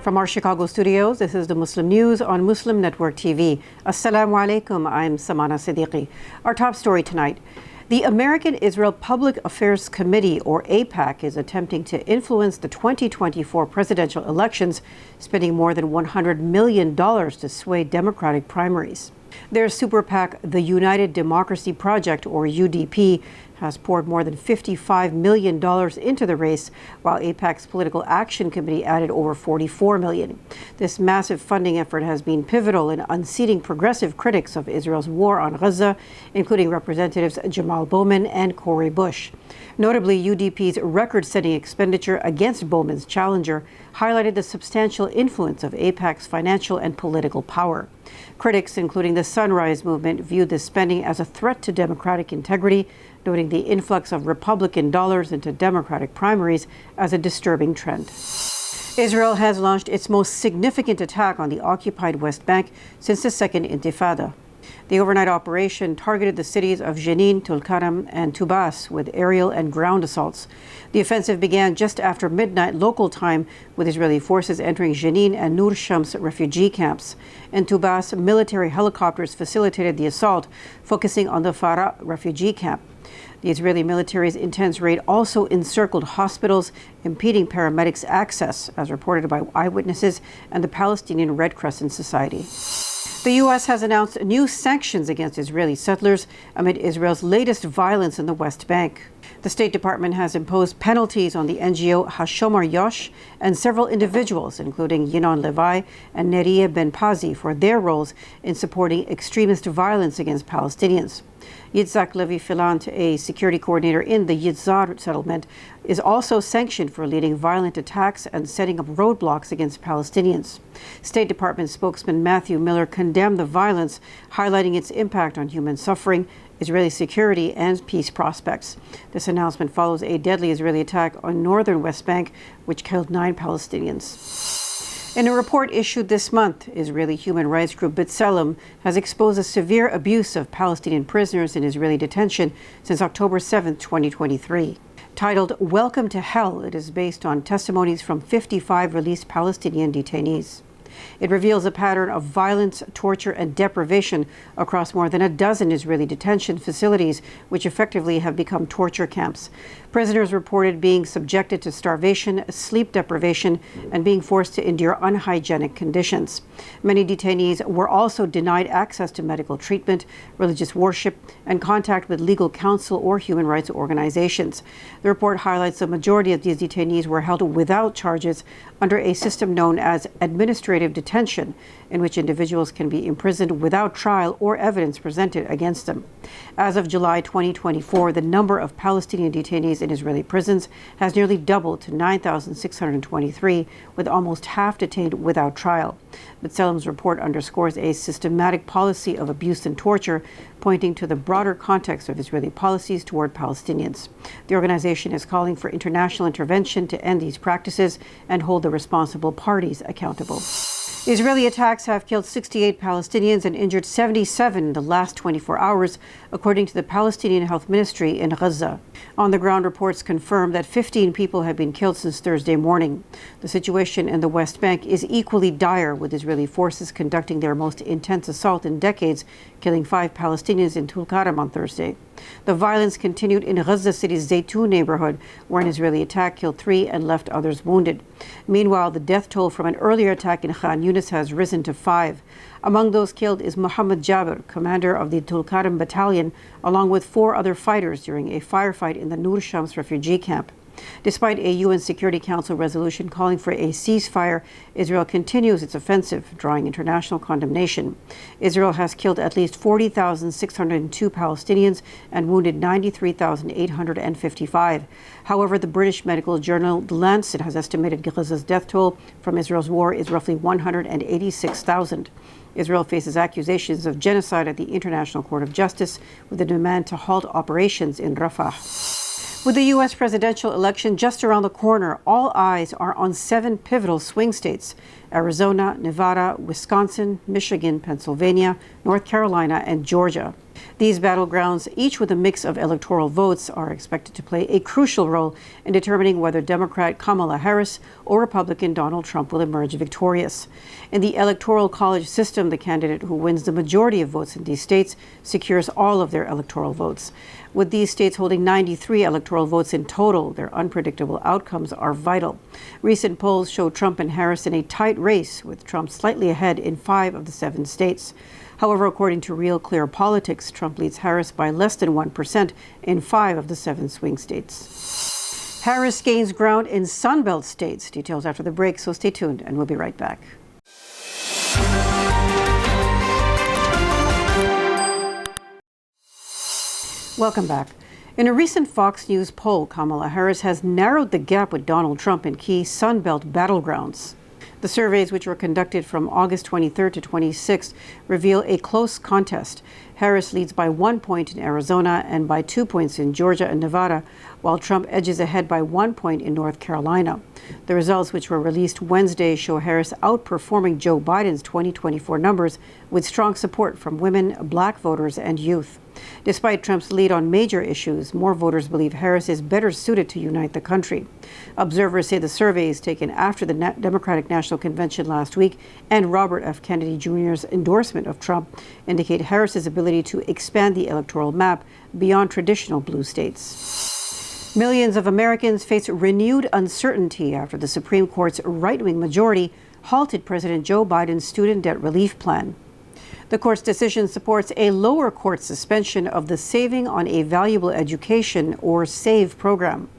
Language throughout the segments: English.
From our Chicago studios, this is the Muslim News on Muslim Network TV. Assalamu alaikum, I'm Samana Siddiqui. Our top story tonight. The American-Israel Public Affairs Committee, or AIPAC, is attempting to influence the 2024 presidential elections, spending more than $100 million to sway Democratic primaries. Their super PAC, the United Democracy Project, or UDP, has poured more than $55 million into the race, while AIPAC's Political Action Committee added over $44 million. This massive funding effort has been pivotal in unseating progressive critics of Israel's war on Gaza, including Representatives Jamal Bowman and Cori Bush. Notably, UDP's record-setting expenditure against Bowman's challenger highlighted the substantial influence of AIPAC's financial and political power. Critics, including the Sunrise Movement, viewed this spending as a threat to democratic integrity, noting the influx of Republican dollars into Democratic primaries as a disturbing trend. Israel has launched its most significant attack on the occupied West Bank since the Second Intifada. The overnight operation targeted the cities of Jenin, Tulkarem, and Tubas with aerial and ground assaults. The offensive began just after midnight local time, with Israeli forces entering Jenin and Nur Shams refugee camps. In Tubas, military helicopters facilitated the assault, focusing on the Farah refugee camp. The Israeli military's intense raid also encircled hospitals, impeding paramedics' access, as reported by eyewitnesses and the Palestinian Red Crescent Society. The U.S. has announced new sanctions against Israeli settlers amid Israel's latest violence in the West Bank. The State Department has imposed penalties on the NGO Hashomer Yosh and several individuals, including Yinon Levi and Nerieh Ben-Pazi, for their roles in supporting extremist violence against Palestinians. Yitzhak Levi Filant, a security coordinator in the Yitzhar settlement, is also sanctioned for leading violent attacks and setting up roadblocks against Palestinians. State Department spokesman Matthew Miller condemned the violence, highlighting its impact on human suffering, Israeli security, and peace prospects. This announcement follows a deadly Israeli attack on northern West Bank, which killed 9 Palestinians. In a report issued this month, Israeli human rights group B'Tselem has exposed the severe abuse of Palestinian prisoners in Israeli detention since October 7, 2023. Titled Welcome to Hell, it is based on testimonies from 55 released Palestinian detainees. It reveals a pattern of violence, torture, and deprivation across more than a dozen Israeli detention facilities, which effectively have become torture camps. Prisoners reported being subjected to starvation, sleep deprivation, and being forced to endure unhygienic conditions. Many detainees were also denied access to medical treatment, religious worship, and contact with legal counsel or human rights organizations. The report highlights the majority of these detainees were held without charges under a system known as administrative detention, in which individuals can be imprisoned without trial or evidence presented against them. As of July 2024, the number of Palestinian detainees in Israeli prisons has nearly doubled to 9,623, with almost half detained without trial. B'Tselem's report underscores a systematic policy of abuse and torture, pointing to the broader context of Israeli policies toward Palestinians. The organization is calling for international intervention to end these practices and hold the responsible parties accountable. Israeli attacks have killed 68 Palestinians and injured 77 in the last 24 hours, according to the Palestinian Health Ministry in Gaza. On-the-ground reports confirm that 15 people have been killed since Thursday morning. The situation in the West Bank is equally dire, with Israeli forces conducting their most intense assault in decades, killing 5 Palestinians in Tulkarem on Thursday. The violence continued in Gaza City's Zaytun neighborhood, where an Israeli attack killed 3 and left others wounded. Meanwhile, the death toll from an earlier attack in Khan Yunis has risen to 5. Among those killed is Mohammed Jabir, commander of the Tulkarem battalion, along with 4 other fighters during a firefight in the Nur Shams refugee camp. Despite a UN Security Council resolution calling for a ceasefire, Israel continues its offensive, drawing international condemnation. Israel has killed at least 40,602 Palestinians and wounded 93,855. However, the British medical journal The Lancet has estimated Gaza's death toll from Israel's war is roughly 186,000. Israel faces accusations of genocide at the International Court of Justice, with a demand to halt operations in Rafah. With the U.S. presidential election just around the corner, all eyes are on 7 pivotal swing states: Arizona, Nevada, Wisconsin, Michigan, Pennsylvania, North Carolina, and Georgia. These battlegrounds, each with a mix of electoral votes, are expected to play a crucial role in determining whether Democrat Kamala Harris or Republican Donald Trump will emerge victorious. In the Electoral College system, the candidate who wins the majority of votes in these states secures all of their electoral votes. With these states holding 93 electoral votes in total, their unpredictable outcomes are vital. Recent polls show Trump and Harris in a tight race, with Trump slightly ahead in 5 of the 7 states. However, according to Real Clear Politics, Trump leads Harris by less than 1% in 5 of the 7 swing states. Harris gains ground in Sunbelt states. Details after the break, so stay tuned and we'll be right back. Welcome back. In a recent Fox News poll, Kamala Harris has narrowed the gap with Donald Trump in key Sunbelt battlegrounds. The surveys, which were conducted from August 23rd to 26th, reveal a close contest. Harris leads by 1 point in Arizona and by 2 points in Georgia and Nevada, while Trump edges ahead by 1 point in North Carolina. The results, which were released Wednesday, show Harris outperforming Joe Biden's 2024 numbers with strong support from women, black voters, and youth. Despite Trump's lead on major issues, more voters believe Harris is better suited to unite the country. Observers say the surveys taken after the Democratic National Convention last week and Robert F. Kennedy Jr.'s endorsement of Trump indicate Harris's ability to expand the electoral map beyond traditional blue states. Millions of Americans face renewed uncertainty after the Supreme Court's right-wing majority halted President Joe Biden's student debt relief plan. The court's decision supports a lower court suspension of the Saving on a Valuable Education, or SAVE program.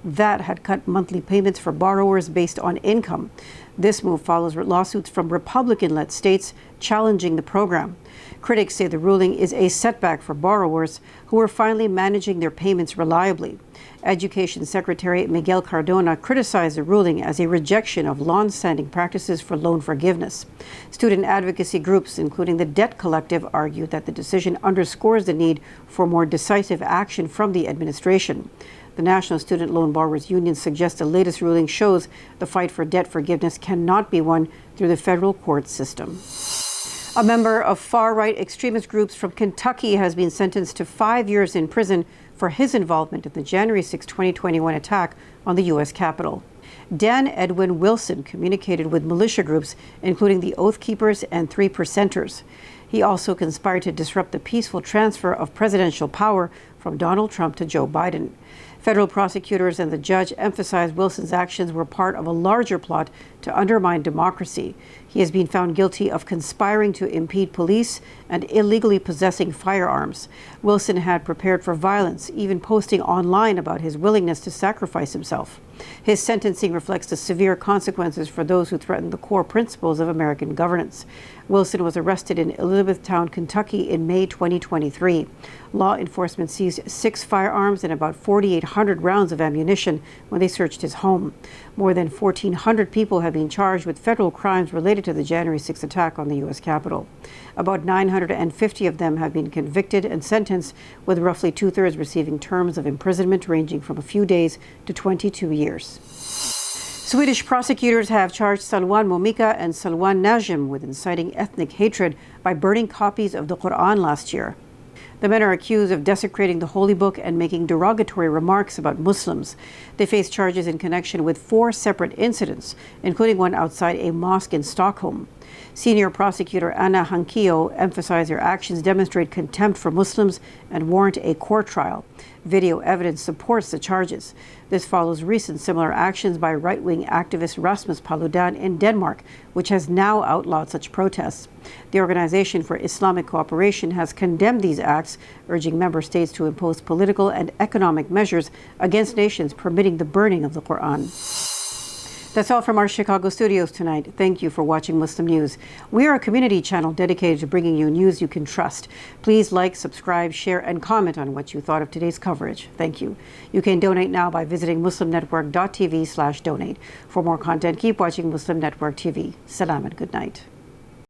That had cut monthly payments for borrowers based on income. This move follows lawsuits from Republican-led states challenging the program. Critics say the ruling is a setback for borrowers who are finally managing their payments reliably. Education Secretary Miguel Cardona criticized the ruling as a rejection of long-standing practices for loan forgiveness. Student advocacy groups, including the Debt Collective, argued that the decision underscores the need for more decisive action from the administration. The National Student Loan Borrowers Union suggests the latest ruling shows the fight for debt forgiveness cannot be won through the federal court system. A member of far-right extremist groups from Kentucky has been sentenced to 5 years in prison for his involvement in the January 6, 2021 attack on the U.S. Capitol. Dan Edwin Wilson communicated with militia groups, including the Oath Keepers and 3 Percenters. He also conspired to disrupt the peaceful transfer of presidential power from Donald Trump to Joe Biden. Federal prosecutors and the judge emphasized Wilson's actions were part of a larger plot to undermine democracy. He has been found guilty of conspiring to impede police and illegally possessing firearms. Wilson had prepared for violence, even posting online about his willingness to sacrifice himself. His sentencing reflects the severe consequences for those who threaten the core principles of American governance. Wilson was arrested in Elizabethtown, Kentucky in May 2023. Law enforcement seized 6 firearms and about 4,800 rounds of ammunition when they searched his home. More than 1,400 people have been charged with federal crimes related to the January 6 attack on the U.S. Capitol. About 950 of them have been convicted and sentenced, with roughly 2/3 receiving terms of imprisonment ranging from a few days to 22 years. Swedish prosecutors have charged Salwan Momika and Salwan Najim with inciting ethnic hatred by burning copies of the Quran last year. The men are accused of desecrating the holy book and making derogatory remarks about Muslims. They face charges in connection with 4 separate incidents, including one outside a mosque in Stockholm. Senior prosecutor Anna Hankio emphasized their actions demonstrate contempt for Muslims and warrant a court trial. Video evidence supports the charges. This follows recent similar actions by right-wing activist Rasmus Paludan in Denmark, which has now outlawed such protests. The Organization for Islamic Cooperation has condemned these acts, urging member states to impose political and economic measures against nations permitting the burning of the Quran. That's all from our Chicago studios tonight. Thank you for watching Muslim News. We are a community channel dedicated to bringing you news you can trust. Please like, subscribe, share, and comment on what you thought of today's coverage. Thank you. You can donate now by visiting muslimnetwork.tv/donate. For more content, keep watching Muslim Network TV. Salam and good night.